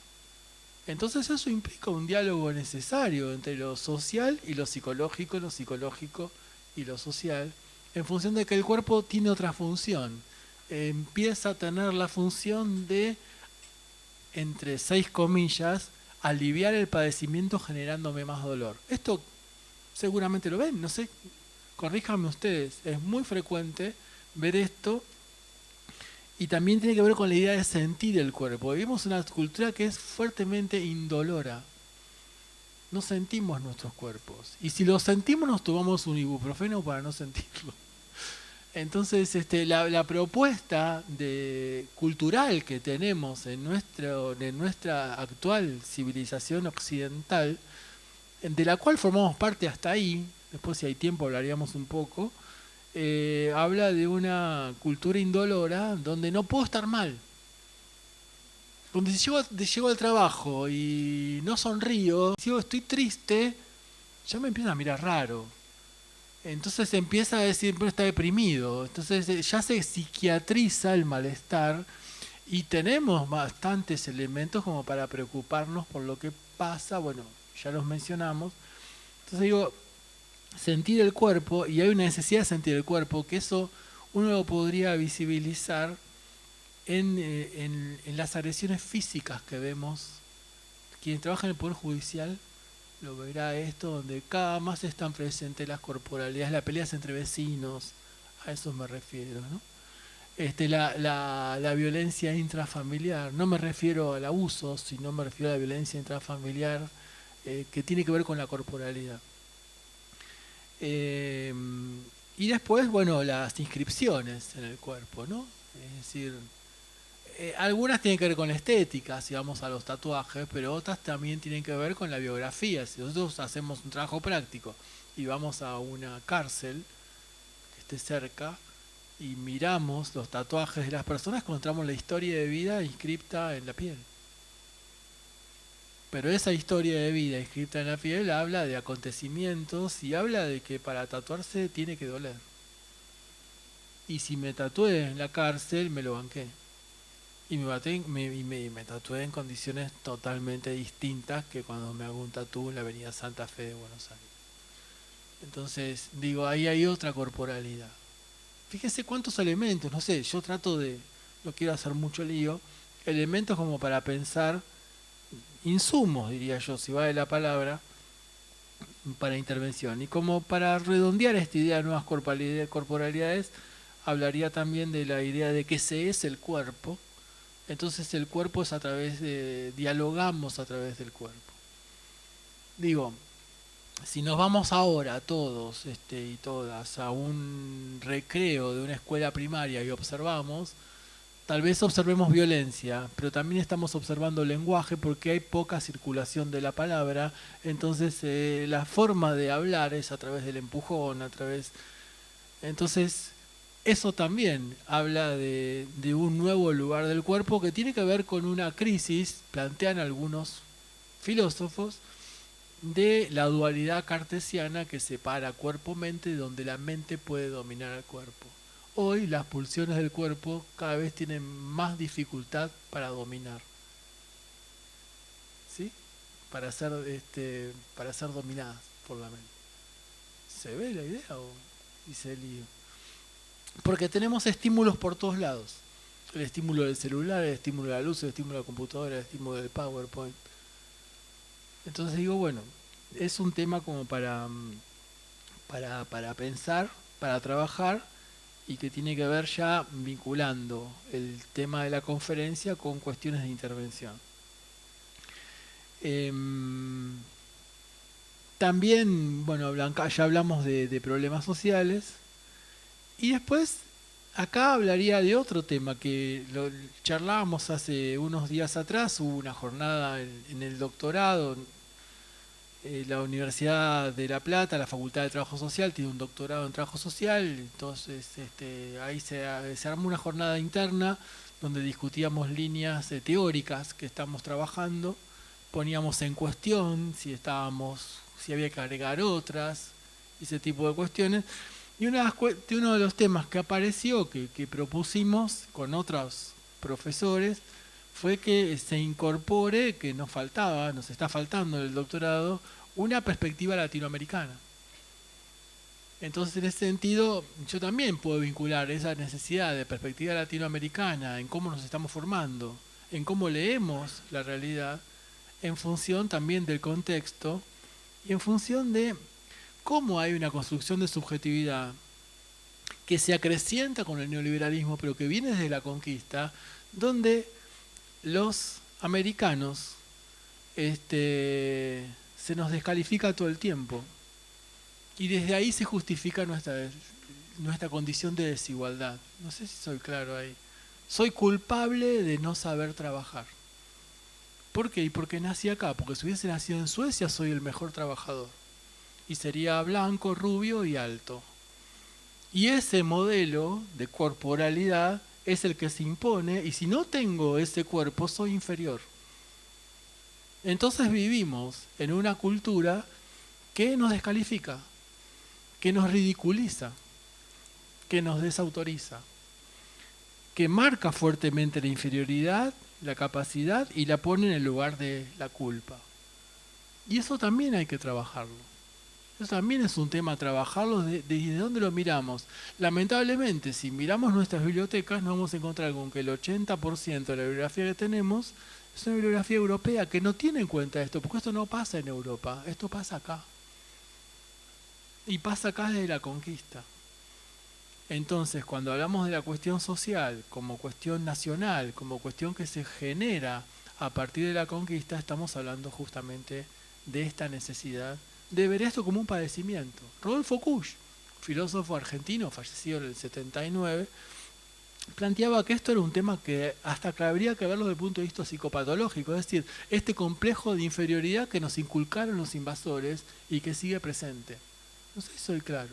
Entonces eso implica un diálogo necesario entre lo social y lo psicológico y lo social, en función de que el cuerpo tiene otra función. Empieza a tener la función de, entre 6 comillas, aliviar el padecimiento generándome más dolor. Esto seguramente lo ven, no sé, corríjanme ustedes, es muy frecuente ver esto. Y también tiene que ver con la idea de sentir el cuerpo. Vivimos una cultura que es fuertemente indolora. No sentimos nuestros cuerpos. Y si los sentimos nos tomamos un ibuprofeno para no sentirlo. Entonces la propuesta cultural que tenemos en nuestra actual civilización occidental, de la cual formamos parte hasta ahí, después si hay tiempo hablaríamos un poco, habla de una cultura indolora donde no puedo estar mal. Donde si llego al trabajo y no sonrío, si estoy triste, ya me empiezan a mirar raro. Entonces empieza a decir, pero está deprimido. Entonces ya se psiquiatriza el malestar y tenemos bastantes elementos como para preocuparnos por lo que pasa. Bueno, ya los mencionamos. Entonces digo, sentir el cuerpo, y hay una necesidad de sentir el cuerpo, que eso uno lo podría visibilizar en las agresiones físicas que vemos. Quien trabaja en el Poder Judicial lo verá esto, donde cada más están presentes las corporalidades, las peleas entre vecinos, a eso me refiero, ¿no? la violencia intrafamiliar. No me refiero al abuso, sino me refiero a la violencia intrafamiliar que tiene que ver con la corporalidad. Eh, y después, bueno, las inscripciones en el cuerpo, ¿no? Es decir, algunas tienen que ver con la estética, si vamos a los tatuajes, pero otras también tienen que ver con la biografía. Si nosotros hacemos un trabajo práctico y vamos a una cárcel que esté cerca y miramos los tatuajes de las personas, encontramos la historia de vida inscripta en la piel. Pero esa historia de vida inscripta en la piel habla de acontecimientos y habla de que para tatuarse tiene que doler. Y si me tatué en la cárcel, me lo banqué. Y me tatué en condiciones totalmente distintas que cuando me hago un tatú en la avenida Santa Fe de Buenos Aires. Entonces, digo, ahí hay otra corporalidad. Fíjese cuántos elementos, no sé, yo trato de, no quiero hacer mucho lío, elementos como para pensar, insumos, diría yo, si vale la palabra, para intervención. Y como para redondear esta idea de nuevas corporalidades, hablaría también de la idea de que ese es el cuerpo. Entonces el cuerpo es a través de, dialogamos a través del cuerpo. Digo, si nos vamos ahora todos y todas a un recreo de una escuela primaria y observamos, tal vez observemos violencia, pero también estamos observando lenguaje porque hay poca circulación de la palabra, entonces la forma de hablar es a través del empujón, a través... Entonces, eso también habla de un nuevo lugar del cuerpo que tiene que ver con una crisis, plantean algunos filósofos, de la dualidad cartesiana que separa cuerpo-mente, donde la mente puede dominar al cuerpo. Hoy las pulsiones del cuerpo cada vez tienen más dificultad para dominar, ¿sí? Para ser dominadas por la mente. ¿Se ve la idea o dice el lío? Porque tenemos estímulos por todos lados. El estímulo del celular, el estímulo de la luz, el estímulo de la computadora, el estímulo del PowerPoint. Entonces digo, bueno, es un tema como para pensar, para trabajar, y que tiene que ver ya vinculando el tema de la conferencia con cuestiones de intervención. También, bueno, Blanca, ya hablamos de problemas sociales, y después acá hablaría de otro tema que lo charlábamos hace unos días atrás. Hubo una jornada en el doctorado. La Universidad de La Plata, la Facultad de Trabajo Social, tiene un doctorado en Trabajo Social. Entonces ahí se armó una jornada interna donde discutíamos líneas teóricas que estamos trabajando, poníamos en cuestión si había que agregar otras, ese tipo de cuestiones. Y uno de los temas que apareció, que propusimos con otros profesores, fue que se incorpore, que nos está faltando en el doctorado, una perspectiva latinoamericana. Entonces, en ese sentido, yo también puedo vincular esa necesidad de perspectiva latinoamericana en cómo nos estamos formando, en cómo leemos la realidad, en función también del contexto y en función de cómo hay una construcción de subjetividad que se acrecienta con el neoliberalismo, pero que viene desde la conquista, donde los americanos se nos descalifica todo el tiempo. Y desde ahí se justifica nuestra condición de desigualdad. No sé si soy claro ahí. Soy culpable de no saber trabajar. ¿Por qué? Y porque nací acá. Porque si hubiese nacido en Suecia soy el mejor trabajador. Y sería blanco, rubio y alto. Y ese modelo de corporalidad es el que se impone, y si no tengo ese cuerpo soy inferior. Entonces vivimos en una cultura que nos descalifica, que nos ridiculiza, que nos desautoriza, que marca fuertemente la inferioridad, la capacidad y la pone en el lugar de la culpa. Y eso también hay que trabajarlo. Eso también es un tema a trabajarlo desde dónde lo miramos. Lamentablemente, si miramos nuestras bibliotecas, nos vamos a encontrar con que el 80% de la bibliografía que tenemos es una bibliografía europea que no tiene en cuenta esto, porque esto no pasa en Europa, esto pasa acá. Y pasa acá desde la conquista. Entonces, cuando hablamos de la cuestión social como cuestión nacional, como cuestión que se genera a partir de la conquista, estamos hablando justamente de esta necesidad de ver esto como un padecimiento. Rodolfo Kusch, filósofo argentino, fallecido en el 79, planteaba que esto era un tema que hasta que habría que verlo desde el punto de vista psicopatológico, es decir, este complejo de inferioridad que nos inculcaron los invasores y que sigue presente. No sé si soy claro.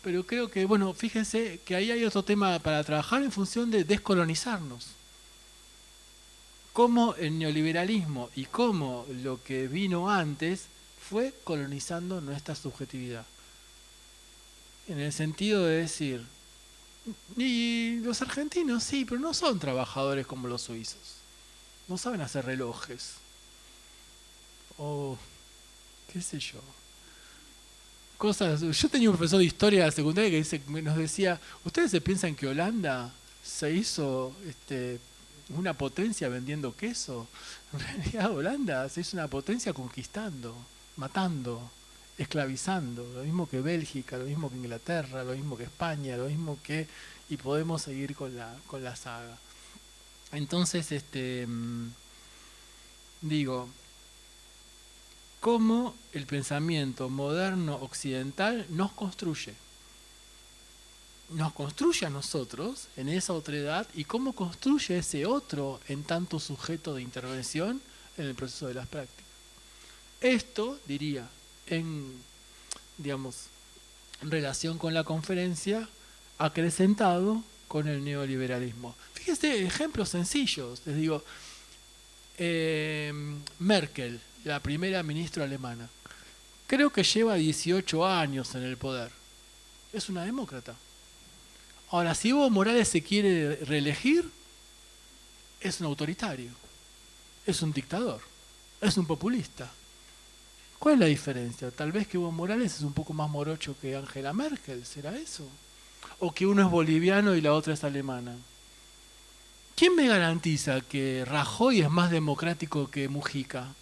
Pero creo que, bueno, fíjense que ahí hay otro tema para trabajar en función de descolonizarnos. Cómo el neoliberalismo y cómo lo que vino antes fue colonizando nuestra subjetividad. En el sentido de decir, y los argentinos sí, pero no son trabajadores como los suizos. No saben hacer relojes. O qué sé yo. Cosas. Yo tenía un profesor de historia de secundaria que nos decía, ¿ustedes se piensan que Holanda se hizo una potencia vendiendo queso? En realidad Holanda se hizo una potencia conquistando, matando, esclavizando, lo mismo que Bélgica, lo mismo que Inglaterra, lo mismo que España, lo mismo que... y podemos seguir con la saga. Entonces, digo, cómo el pensamiento moderno occidental nos construye a nosotros en esa otredad y cómo construye ese otro en tanto sujeto de intervención en el proceso de las prácticas. Esto, diría, en relación con la conferencia, acrecentado con el neoliberalismo. Fíjense, ejemplos sencillos. Les digo, Merkel, la primera ministra alemana, creo que lleva 18 años en el poder. Es una demócrata. Ahora, si Evo Morales se quiere reelegir, es un autoritario, es un dictador, es un populista. ¿Cuál es la diferencia? Tal vez que Evo Morales es un poco más morocho que Angela Merkel, ¿será eso? O que uno es boliviano y la otra es alemana. ¿Quién me garantiza que Rajoy es más democrático que Mujica?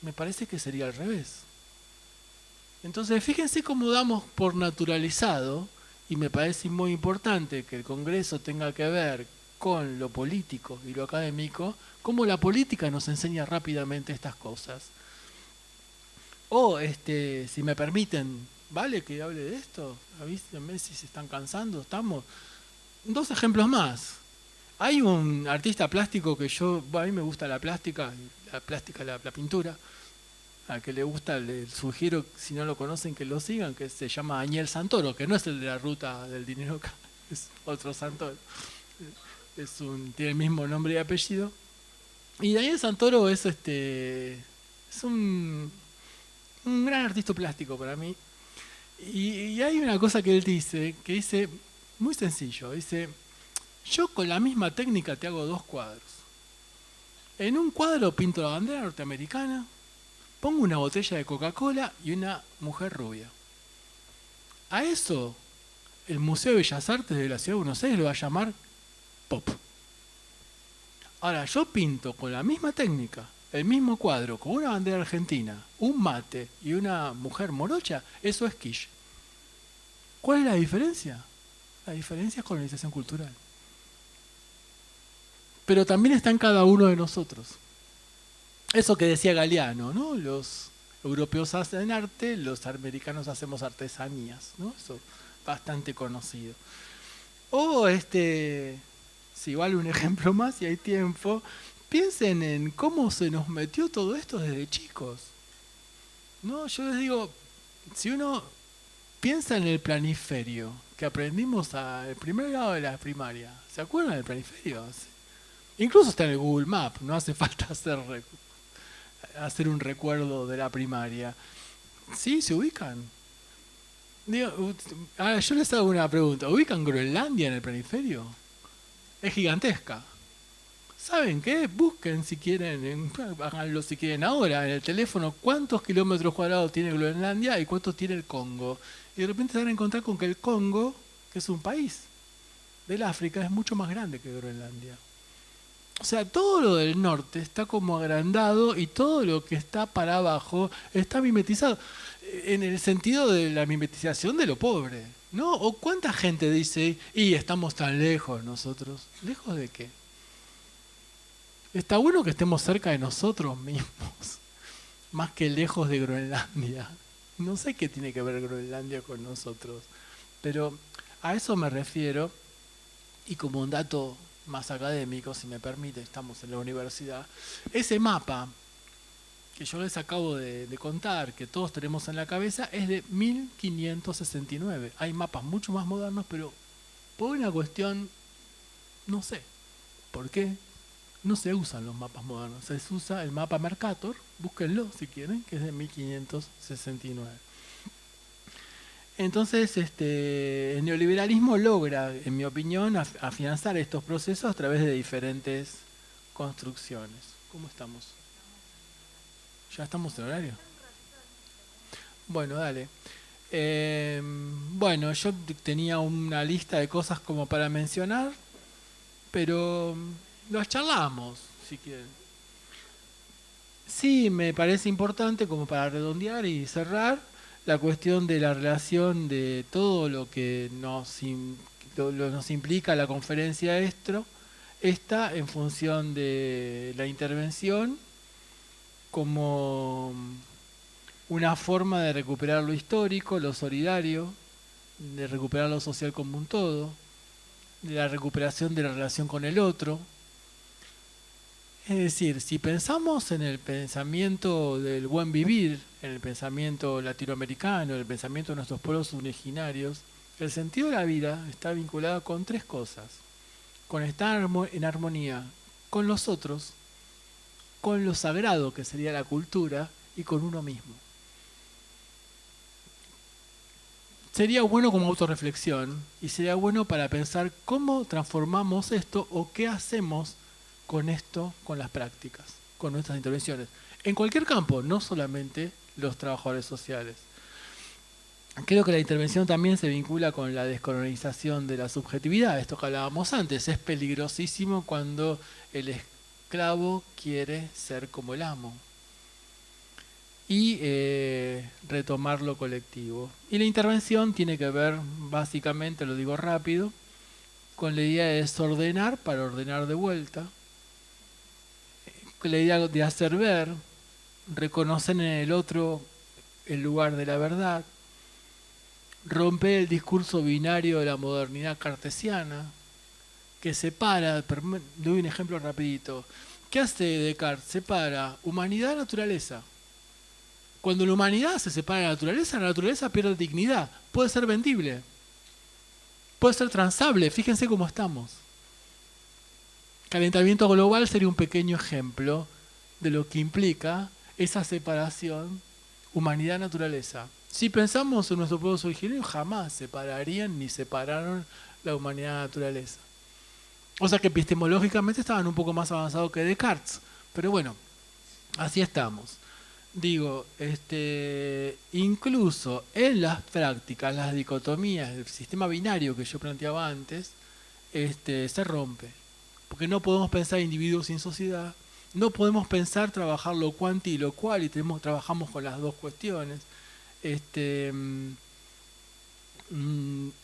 Me parece que sería al revés. Entonces, fíjense cómo damos por naturalizado, y me parece muy importante que el Congreso tenga que ver con lo político y lo académico, cómo la política nos enseña rápidamente estas cosas. O, si me permiten, ¿vale que hable de esto? Avísenme si se están cansando, estamos... 2 ejemplos más. Hay un artista plástico que a mí me gusta la plástica, la pintura. A que le gusta, le sugiero, si no lo conocen, que lo sigan, que se llama Daniel Santoro, que no es el de la ruta del dinero, es otro Santoro. Tiene el mismo nombre y apellido. Y Daniel Santoro es un gran artista plástico para mí. Y hay una cosa que él dice, muy sencillo, dice, yo con la misma técnica te hago 2 cuadros. En un cuadro pinto la bandera norteamericana, pongo una botella de Coca-Cola y una mujer rubia. A eso, el Museo de Bellas Artes de la Ciudad de Buenos Aires lo va a llamar pop. Ahora, yo pinto con la misma técnica, el mismo cuadro, con una bandera argentina, un mate y una mujer morocha, eso es kitsch. ¿Cuál es la diferencia? La diferencia es colonización cultural. Pero también está en cada uno de nosotros. Eso que decía Galeano, ¿no? Los europeos hacen arte, los americanos hacemos artesanías, ¿no? Eso es bastante conocido. O si vale un ejemplo más, si hay tiempo, piensen en cómo se nos metió todo esto desde chicos. ¿No? Yo les digo, si uno piensa en el planiferio que aprendimos al primer grado de la primaria, ¿se acuerdan del planiferio? Incluso está en el Google Map, no hace falta hacer un recuerdo de la primaria. ¿Sí? ¿Se ubican? Digo, yo les hago una pregunta. ¿Ubican Groenlandia en el planiferio? Es gigantesca. ¿Saben qué? Busquen si quieren, háganlo si quieren ahora en el teléfono, cuántos kilómetros cuadrados tiene Groenlandia y cuántos tiene el Congo. Y de repente se van a encontrar con que el Congo, que es un país del África, es mucho más grande que Groenlandia. O sea, todo lo del norte está como agrandado y todo lo que está para abajo está mimetizado. En el sentido de la mimetización de lo pobre. ¿No? ¿O cuánta gente dice, y estamos tan lejos nosotros? ¿Lejos de qué? Está bueno que estemos cerca de nosotros mismos, más que lejos de Groenlandia. No sé qué tiene que ver Groenlandia con nosotros, pero a eso me refiero, y como un dato más académico, si me permite, estamos en la universidad, ese mapa que yo les acabo de contar, que todos tenemos en la cabeza, es de 1569. Hay mapas mucho más modernos, pero por una cuestión, no sé por qué, no se usan los mapas modernos. Se usa el mapa Mercator, búsquenlo si quieren, que es de 1569. Entonces, el neoliberalismo logra, en mi opinión, afianzar estos procesos a través de diferentes construcciones. ¿Cómo estamos? ¿Ya estamos en horario? Bueno, dale. Bueno, yo tenía una lista de cosas como para mencionar, pero las charlamos, si quieren. Sí, me parece importante como para redondear y cerrar la cuestión de la relación de todo lo que nos implica la conferencia esta en función de la intervención como una forma de recuperar lo histórico, lo solidario, de recuperar lo social como un todo, de la recuperación de la relación con el otro. Es decir, si pensamos en el pensamiento del buen vivir, en el pensamiento latinoamericano, en el pensamiento de nuestros pueblos originarios, el sentido de la vida está vinculado con tres cosas. Con estar en armonía con los otros, con lo sagrado que sería la cultura y con uno mismo. Sería bueno como autorreflexión y sería bueno para pensar cómo transformamos esto o qué hacemos con esto, con las prácticas, con nuestras intervenciones. En cualquier campo, no solamente los trabajadores sociales. Creo que la intervención también se vincula con la descolonización de la subjetividad, esto que hablábamos antes. Es peligrosísimo cuando el esclavo quiere ser como el amo y retomar lo colectivo. Y la intervención tiene que ver, básicamente, lo digo rápido, con la idea de desordenar para ordenar de vuelta, con la idea de hacer ver, reconocer en el otro el lugar de la verdad, romper el discurso binario de la modernidad cartesiana, que separa, doy un ejemplo rapidito, ¿qué hace Descartes? Separa humanidad-naturaleza. Cuando la humanidad se separa de la naturaleza pierde dignidad, puede ser vendible, puede ser transable, fíjense cómo estamos. Calentamiento global sería un pequeño ejemplo de lo que implica esa separación humanidad-naturaleza. Si pensamos en nuestros pueblos originarios, jamás separarían ni separaron la humanidad-naturaleza. O sea que epistemológicamente estaban un poco más avanzados que Descartes. Pero bueno, así estamos. Digo, incluso en las prácticas, las dicotomías del sistema binario que yo planteaba antes, se rompe. Porque no podemos pensar individuos sin sociedad, no podemos pensar trabajar lo cuanti y lo cual, y trabajamos con las dos cuestiones.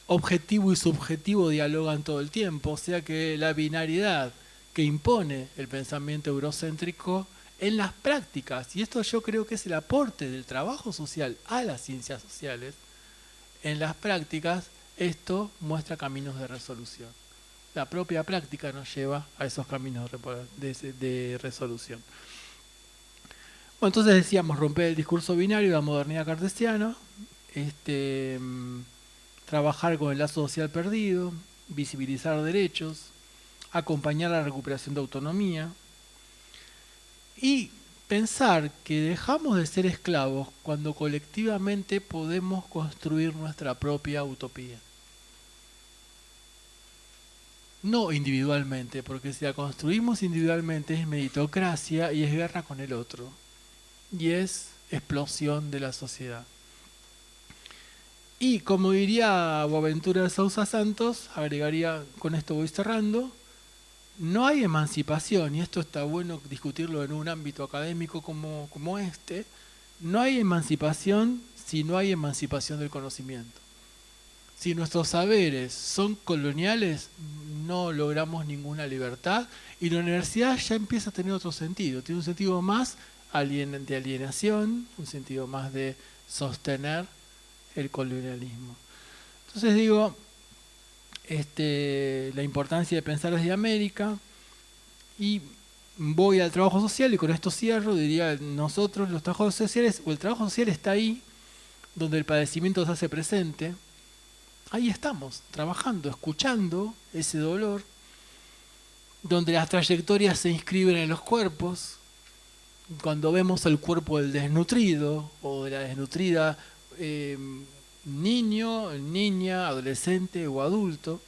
Objetivo y subjetivo dialogan todo el tiempo, o sea que la binariedad que impone el pensamiento eurocéntrico en las prácticas, y esto yo creo que es el aporte del trabajo social a las ciencias sociales, en las prácticas esto muestra caminos de resolución. La propia práctica nos lleva a esos caminos de resolución. Bueno, entonces decíamos romper el discurso binario de la modernidad cartesiana, trabajar con el lazo social perdido, visibilizar derechos, acompañar la recuperación de autonomía y pensar que dejamos de ser esclavos cuando colectivamente podemos construir nuestra propia utopía. No individualmente, porque si la construimos individualmente es meritocracia y es guerra con el otro. Y es explosión de la sociedad. Y como diría Boaventura de Sousa Santos, agregaría, con esto voy cerrando, no hay emancipación, y esto está bueno discutirlo en un ámbito académico como no hay emancipación si no hay emancipación del conocimiento. si nuestros saberes son coloniales, no logramos ninguna libertad y la universidad ya empieza a tener otro sentido. Tiene un sentido más de alienación, un sentido más de sostener el colonialismo. Entonces digo, la importancia de pensar desde América, y voy al trabajo social y con esto cierro, diría nosotros los trabajadores sociales, o el trabajo social está ahí, donde el padecimiento se hace presente, ahí estamos, trabajando, escuchando ese dolor, donde las trayectorias se inscriben en los cuerpos, cuando vemos el cuerpo del desnutrido o de la desnutrida, niño, niña, adolescente o adulto,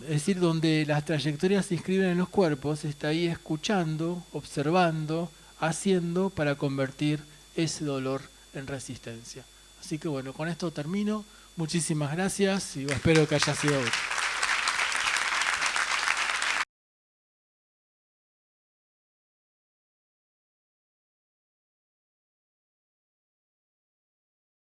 es decir, donde las trayectorias se inscriben en los cuerpos, está ahí escuchando, observando, haciendo para convertir ese dolor en resistencia. Así que bueno, con esto termino. Muchísimas gracias y espero que haya sido útil.